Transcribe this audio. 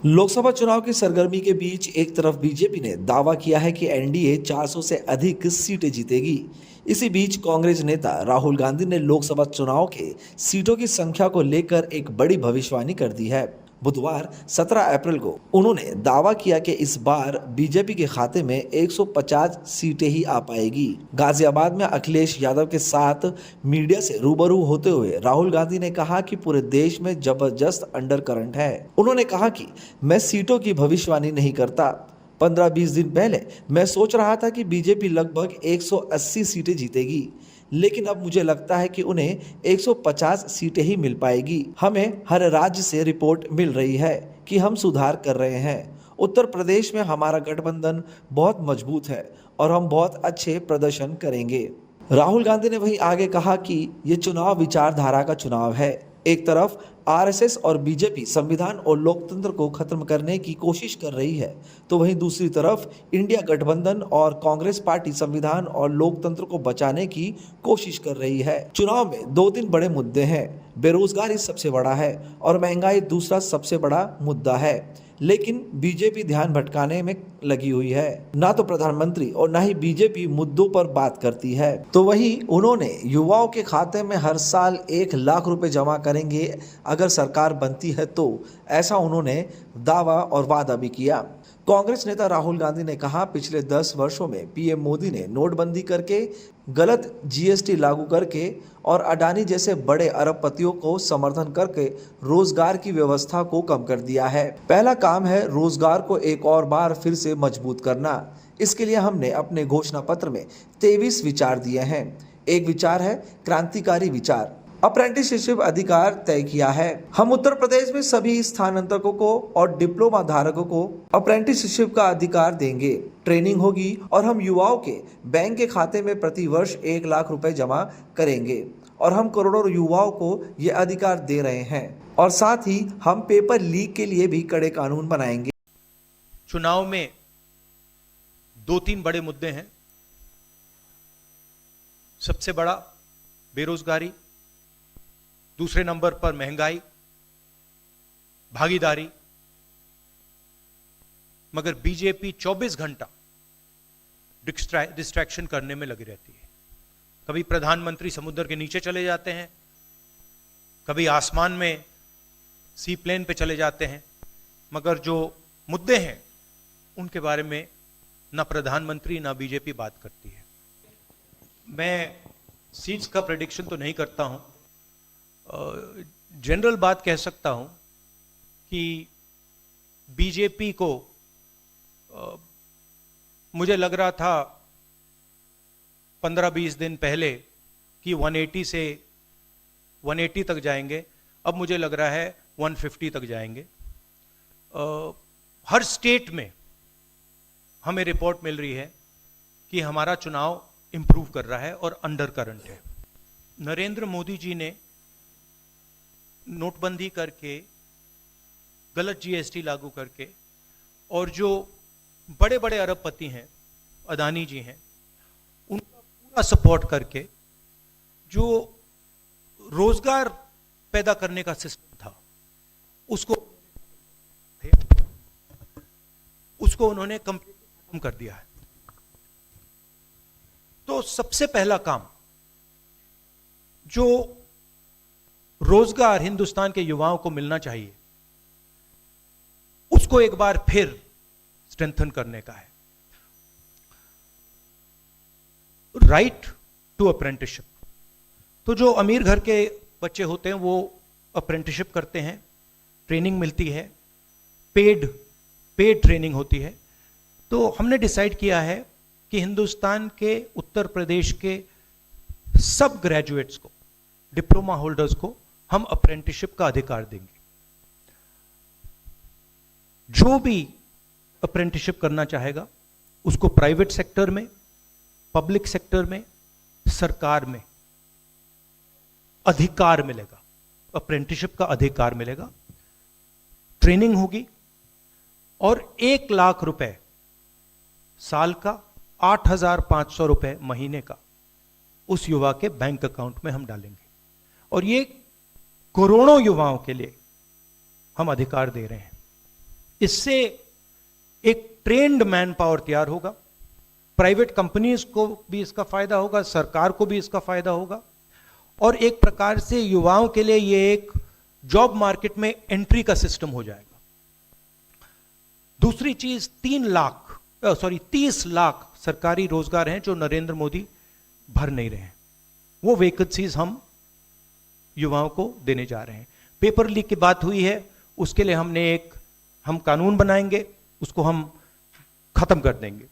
लोकसभा चुनाव की सरगर्मी के बीच एक तरफ बीजेपी ने दावा किया है कि एनडीए 400 से अधिक सीटें जीतेगी। इसी बीच कांग्रेस नेता राहुल गांधी ने लोकसभा चुनाव के सीटों की संख्या को लेकर एक बड़ी भविष्यवाणी कर दी है। बुधवार 17 अप्रैल को उन्होंने दावा किया कि इस बार बीजेपी के खाते में 150 सीटें ही आ पाएगी। गाजियाबाद में अखिलेश यादव के साथ मीडिया से रूबरू होते हुए राहुल गांधी ने कहा कि पूरे देश में जबरदस्त अंडर करंट है। उन्होंने कहा कि मैं सीटों की भविष्यवाणी नहीं करता। 15-20 दिन पहले मैं सोच रहा था कि बीजेपी लगभग 180 सीटें जीतेगी, लेकिन अब मुझे लगता है कि उन्हें 150 सीटें ही मिल पाएगी। हमें हर राज्य से रिपोर्ट मिल रही है कि हम सुधार कर रहे हैं। उत्तर प्रदेश में हमारा गठबंधन बहुत मजबूत है और हम बहुत अच्छे प्रदर्शन करेंगे। राहुल गांधी ने वहीं आगे कहा कि ये चुनाव विचारधारा का चुनाव है। एक तरफ आरएसएस और बीजेपी संविधान और लोकतंत्र को खत्म करने की कोशिश कर रही है, तो वहीं दूसरी तरफ इंडिया गठबंधन और कांग्रेस पार्टी संविधान और लोकतंत्र को बचाने की कोशिश कर रही है। चुनाव में 2-3 बड़े मुद्दे हैं। बेरोजगारी सबसे बड़ा है और महंगाई दूसरा सबसे बड़ा मुद्दा है, लेकिन बीजेपी ध्यान भटकाने में लगी हुई है। ना तो प्रधानमंत्री और ना ही बीजेपी मुद्दों पर बात करती है। तो वहीं उन्होंने युवाओं के खाते में हर साल 1 लाख रुपए जमा करेंगे अगर सरकार बनती है, तो ऐसा उन्होंने दावा और वादा भी किया। कांग्रेस नेता राहुल गांधी ने कहा, पिछले 10 वर्षों में पीएम मोदी ने नोटबंदी करके, गलत जीएसटी लागू करके और अडानी जैसे बड़े अरबपतियों को समर्थन करके रोजगार की व्यवस्था को कम कर दिया है। पहला काम है रोजगार को एक और बार फिर से मजबूत करना। इसके लिए हमने अपने घोषणा पत्र में 23 विचार दिए हैं। एक विचार है क्रांतिकारी विचार, अप्रेंटिसशिप अधिकार तय किया है। हम उत्तर प्रदेश में सभी स्थानांतरकों को और डिप्लोमा धारकों को अप्रेंटिसशिप का अधिकार देंगे। ट्रेनिंग होगी और हम युवाओं के बैंक के खाते में प्रति वर्ष 1 लाख रुपए जमा करेंगे और हम करोड़ों युवाओं को ये अधिकार दे रहे हैं। और साथ ही हम पेपर लीक के लिए भी कड़े कानून बनाएंगे। चुनाव में 2-3 बड़े मुद्दे हैं। सबसे बड़ा बेरोजगारी, दूसरे नंबर पर महंगाई, भागीदारी। मगर बीजेपी 24 घंटा डिस्ट्रैक्शन करने में लगी रहती है। कभी प्रधानमंत्री समुद्र के नीचे चले जाते हैं, कभी आसमान में सी प्लेन पे चले जाते हैं, मगर जो मुद्दे हैं उनके बारे में ना प्रधानमंत्री ना बीजेपी बात करती है। मैं सीट्स का प्रेडिक्शन तो नहीं करता हूं, जनरल बात कह सकता हूं कि बीजेपी को मुझे लग रहा था 15-20 दिन पहले कि 180 तक जाएंगे, अब मुझे लग रहा है 150 तक जाएंगे। हर स्टेट में हमें रिपोर्ट मिल रही है कि हमारा चुनाव इंप्रूव कर रहा है और अंडर करंट है। नरेंद्र मोदी जी ने नोटबंदी करके, गलत जीएसटी लागू करके और जो बड़े बड़े अरबपति हैं, अदानी जी हैं, उनका पूरा सपोर्ट करके जो रोजगार पैदा करने का सिस्टम था उसको उन्होंने कंप्लीट खत्म कर दिया है। तो सबसे पहला काम जो रोजगार हिंदुस्तान के युवाओं को मिलना चाहिए, उसको एक बार फिर स्ट्रेंथन करने का है। Right to apprenticeship. तो जो अमीर घर के बच्चे होते हैं वो अप्रेंटिसशिप करते हैं, ट्रेनिंग मिलती है, पेड ट्रेनिंग होती है। तो हमने डिसाइड किया है कि हिंदुस्तान के उत्तर प्रदेश के सब ग्रेजुएट्स को, डिप्लोमा होल्डर्स को हम अप्रेंटिसशिप का अधिकार देंगे। जो भी अप्रेंटिसशिप करना चाहेगा उसको प्राइवेट सेक्टर में, पब्लिक सेक्टर में, सरकार में अधिकार मिलेगा, अप्रेंटिसशिप का अधिकार मिलेगा। ट्रेनिंग होगी और 1 लाख रुपए साल का, 8,500 रुपए महीने का उस युवा के बैंक अकाउंट में हम डालेंगे। और ये करोड़ों युवाओं के लिए हम अधिकार दे रहे हैं। इससे एक ट्रेन्ड मैन पावर तैयार होगा, प्राइवेट कंपनीज को भी इसका फायदा होगा, सरकार को भी इसका फायदा होगा, और एक प्रकार से युवाओं के लिए ये एक जॉब मार्केट में एंट्री का सिस्टम हो जाएगा। दूसरी चीज 30 लाख सरकारी रोजगार हैं जो नरेंद्र मोदी भर नहीं रहे हैं, वो वैकेंसीज हम युवाओं को देने जा रहे हैं। पेपर लीक की बात हुई है, उसके लिए हम कानून बनाएंगे, उसको हम खत्म कर देंगे।